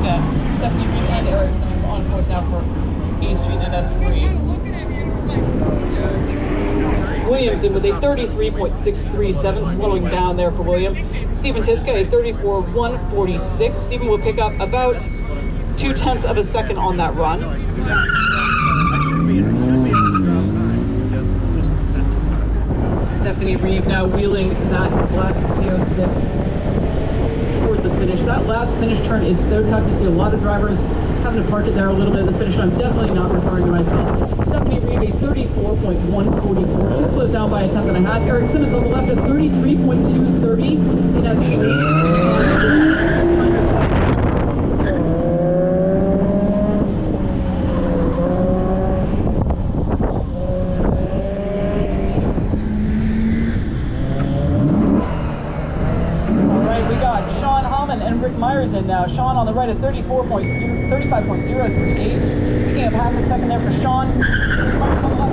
Tiska, Stephanie Reed, and Eric Simmons on course now for A Street and S3. Williamson with a 33.637, slowing down there for William. Stephen Tiska, a 34.146. Stephen will pick up about 0.2 of a second on that run. Stephanie Reeve now wheeling that black CO6 toward the finish. That last finish turn is so tough. You see a lot of drivers having to park it there a little bit at the finish. I'm definitely not referring to myself. Stephanie Reeve, a 34.144. She slows down by 1/10.5. Eric Simmons on the left at 33.230 in S3. Myers in now. Sean on the right at 35.038. Picking up half a second there for Sean. Myers on the left.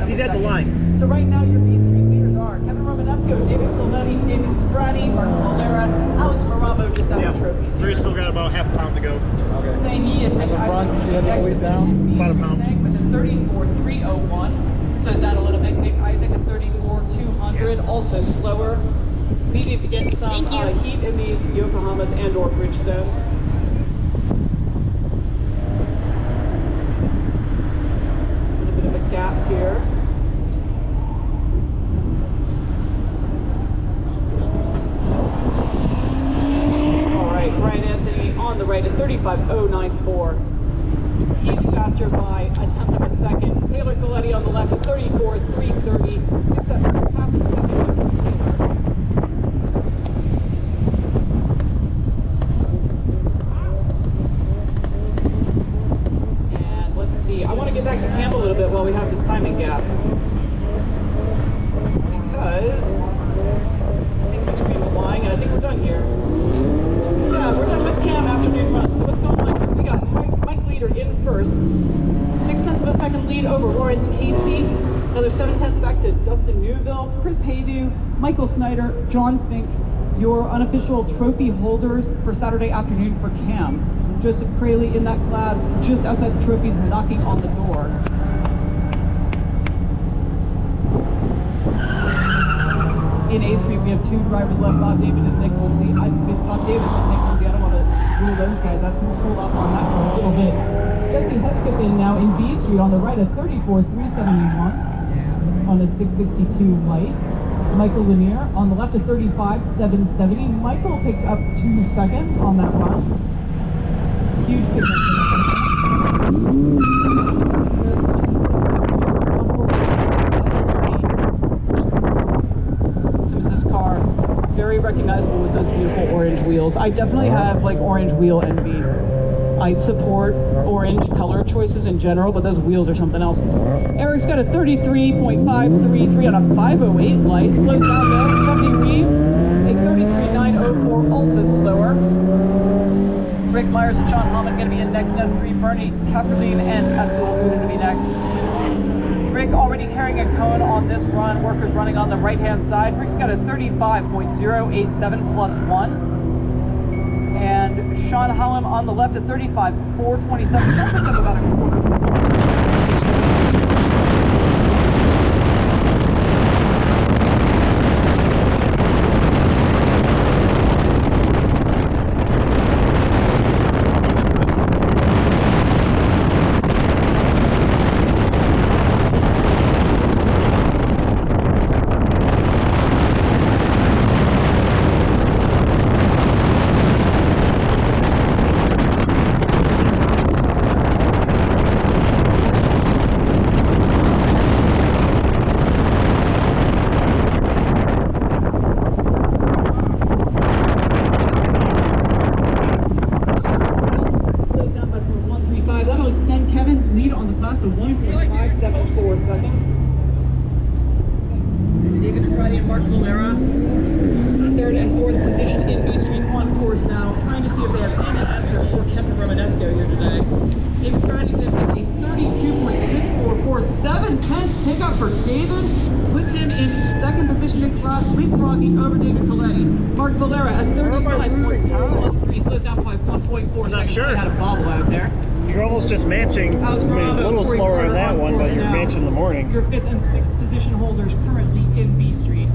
He's at the line. So right now your B Street leaders are Kevin Romanesco, David Clemente, David Strati, Martin Valera, Alex Maramo just out of trophies. Three still got about half a pound to go. Okay. Saying he had about a pound. With a 34.301. Slows down a little bit. Nick Isaac at 34.200, also slower. Needing to get some heat in these Yokohamas and or Bridgestones. Gap here. All right, Brian Anthony on the right at 35.094. He's faster by 1/10 of a second. Taylor Coletti on the left at 34.330. Picks up half a second from Taylor. I want to get back to Cam a little bit while we have this timing gap, because I think the screen was lying, and I think we're done here. Yeah, we're done with Cam afternoon run. So what's going on here? We got Mike Leader in first, 0.6 of a second lead over Lawrence Casey. Another 0.7 back to Dustin Newville, Chris Haydu, Michael Snyder, John Fink, your unofficial trophy holders for Saturday afternoon for Cam. Joseph Crayley in that class, just outside the trophies, knocking on the door. In A Street, we have two drivers left, Bob David and Nick Lindsay. Bob Davis and Nick Lindsay, I don't want to rule those guys. That's who pulled off on that for a little bit. Jesse Hesketh in now in B Street on the right at 34.371 on a 662 light. Michael Lanier on the left at 35.770. Michael picks up 2 seconds on that run. Huge pickup. Simmons' car, very recognizable with those beautiful orange wheels. I definitely have like orange wheel envy. I support orange color choices in general, but those wheels are something else. Eric's got a 33.533 on a 508 light. Slows down though. Stephanie Reeve, a 33.904, also slower. Rick Myers and Sean Hammond going to be in next in S3. Bernie Kefferline and Abdul going to be next. Rick already carrying a cone on this run. Workers running on the right-hand side. Rick's got a 35.087 plus 1. And Sean Hallam on the left at 35.427. That puts up about a quarter. Lead on the class to 1.574 seconds. David Sprati and Mark Valera, third and fourth position in B Street on course now, trying to see if they have any answer for Kevin Romanesco here today. David Sprati's in with a 32.644, 7/10 pickup for David, puts him in second position in class, leapfrogging over David Coletti. Mark Valera at 35.413, slows down by 1.4 seconds. Sure. They had a bobble out there. You're almost just matching. I mean, a little slower on that one, but you're matching in the morning. Your fifth and sixth position holders currently in B Street.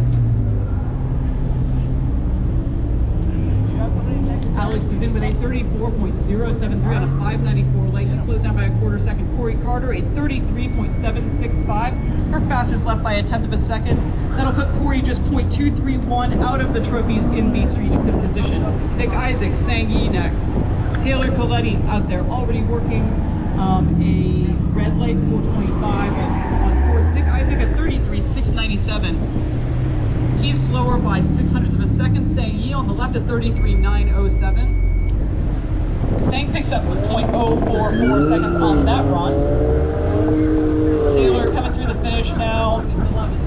Alex is in with a 34.073 on a 594 light. He slows down by a quarter second. Corey Carter, a 33.765. Her fastest left by a tenth of a second. That'll put Corey just 0.231 out of the trophies in B Street in fifth position. Nick Isaac, Sang Yi next. Taylor Coletti out there already working a red light 425 on course. Nick Isaac at 33.697. He's slower by 0.06 of a second. Sang Yi on the left at 33.907. Sang picks up with 0.044 seconds on that run. Taylor coming through the finish now,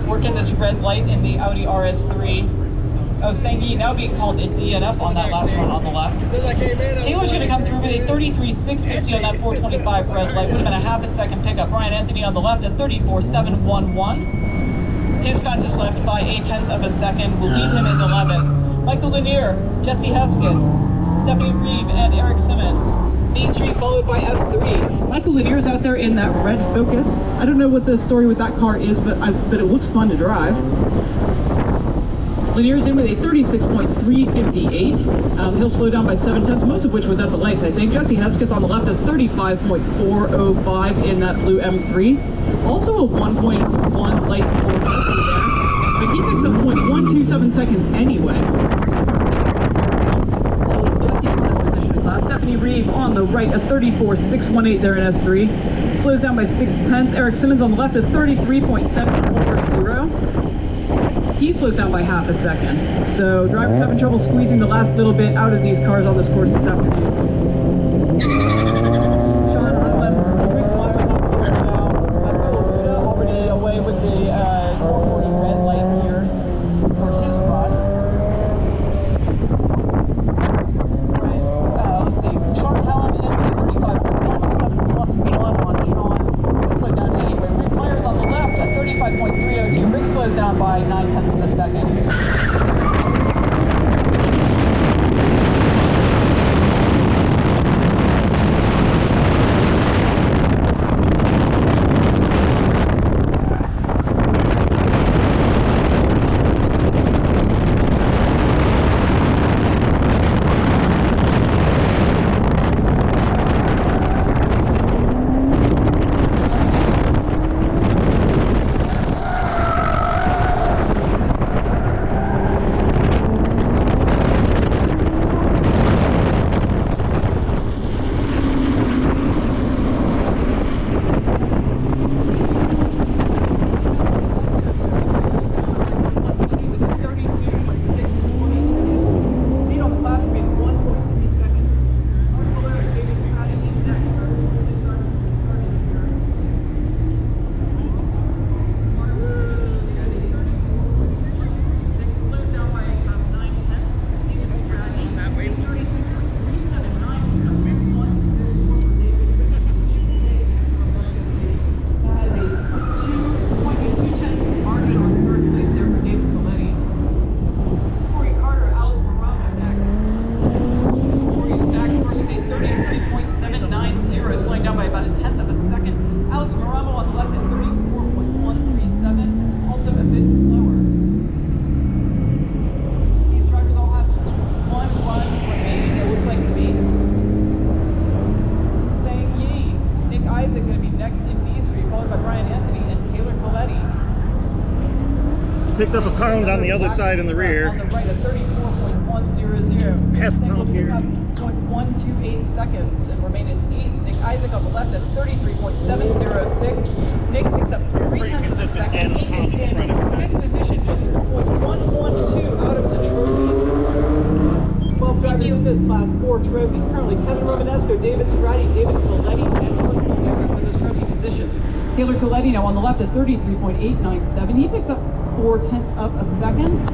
working this red light in the Audi RS3. Oh, Sang Yi now being called a DNF on that last one on the left. Taylor's going to come through with a 33.660 on that 425 red light. Would have been a half a second pickup. Brian Anthony on the left at 34.711. His fastest left by a tenth of a second will leave him in 11th. Michael Lanier, Jesse Heskett, Stephanie Reeve, and Eric Simmons. B Street followed by S3. Michael Lanier's out there in that red Focus. I don't know what the story with that car is, but it looks fun to drive. Lanier's in with a 36.358. He'll slow down by 0.7, most of which was at the lights, I think. Jesse Hesketh on the left at 35.405 in that blue M3. Also a 1.1 light for Jesse there, but he picks up 0.127 seconds anyway. Jesse in 10th position in class. Stephanie Reeve on the right at 34.618 there in S3. Slows down by 0.6. Eric Simmons on the left at 33.740. He slows down by half a second. So drivers having trouble squeezing the last little bit out of these cars on this course this afternoon. Sean Harlan, Rick Myers on course now. Abdul Huda already away with the 440 red light here for his run. Right, let's see. Sean Hallam in with a 35.127 plus 1 on Sean. Slowed down anyway. Rick Myers on the left at 35.302. Rick slows down by 0.9 of a second. Picked up a pound on the other side in the rear. On the right at 34.100. Half a pound here. 0.128 seconds and remain in 8th. Nick Isaac on the left at 33.706. Nick picks up 3/10 of a second. He is in 5th position, just 0.112 out of the trophies. 12 drivers in this class, 4 trophies. Currently, Kevin Romanesco, David Sprati, David Coletti, and Mark Valera for those trophy positions. Taylor Coletti now on the left at 33.897. He picks up 0.4 of a second.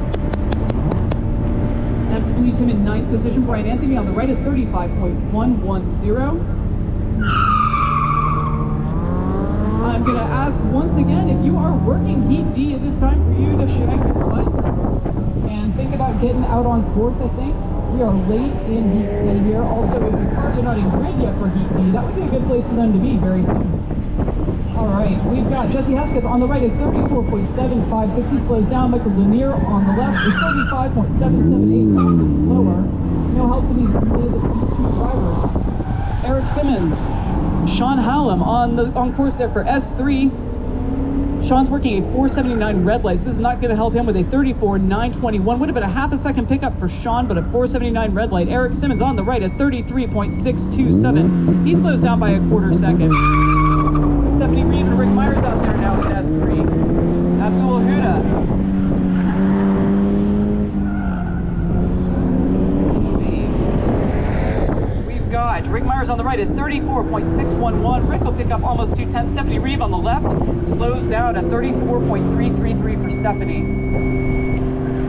That leaves him in 9th position. Brian Anthony on the right at 35.110. I'm going to ask once again, if you are working Heat D, it is time for you to shag your butt and think about getting out on course, I think. We are late in Heat C here. Also, if your cars are not in grid yet for Heat D, that would be a good place for them to be very soon. All right, we've got Jesse Hesketh on the right at 34.756. He slows down. Michael Lanier on the left is 35.778, also slower. No help for these street drivers. Eric Simmons, Sean Hallam on course there for S3. Sean's working a 479 red light. This is not going to help him with a 34.921. Would have been a half a second pickup for Sean, but a 479 red light. Eric Simmons on the right at 33.627. He slows down by a quarter second. Stephanie Reed and Rick Myers out there now in S3. Abdul Huda. We've got Rick Myers on the right at 34.611. Rick will pick up almost 2/10. Stephanie Reed on the left slows down at 34.333 for Stephanie.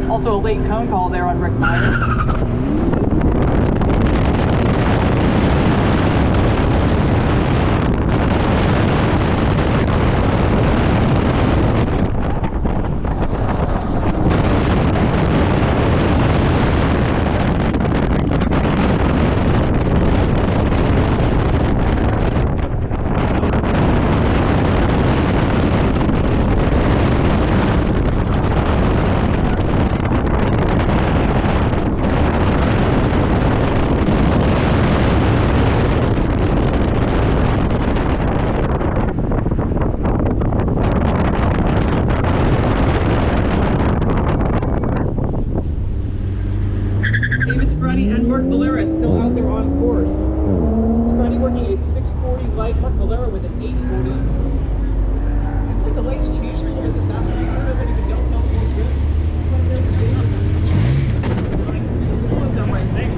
Also a late cone call there on Rick Myers. David Sprati and Mark Valera still out there on course. Sprati working a 640 light, Mark Valera with an 840. I feel like the lights changed a little bit this afternoon. I don't know if anybody else felt more good. Slow down right, thanks.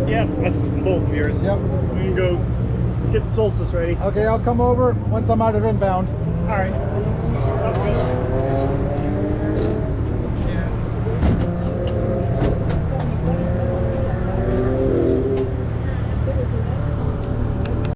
Yeah, that's both of yours. Yep. We can go get the Solstice ready. Okay, I'll come over once I'm out of inbound. All right. Sounds good.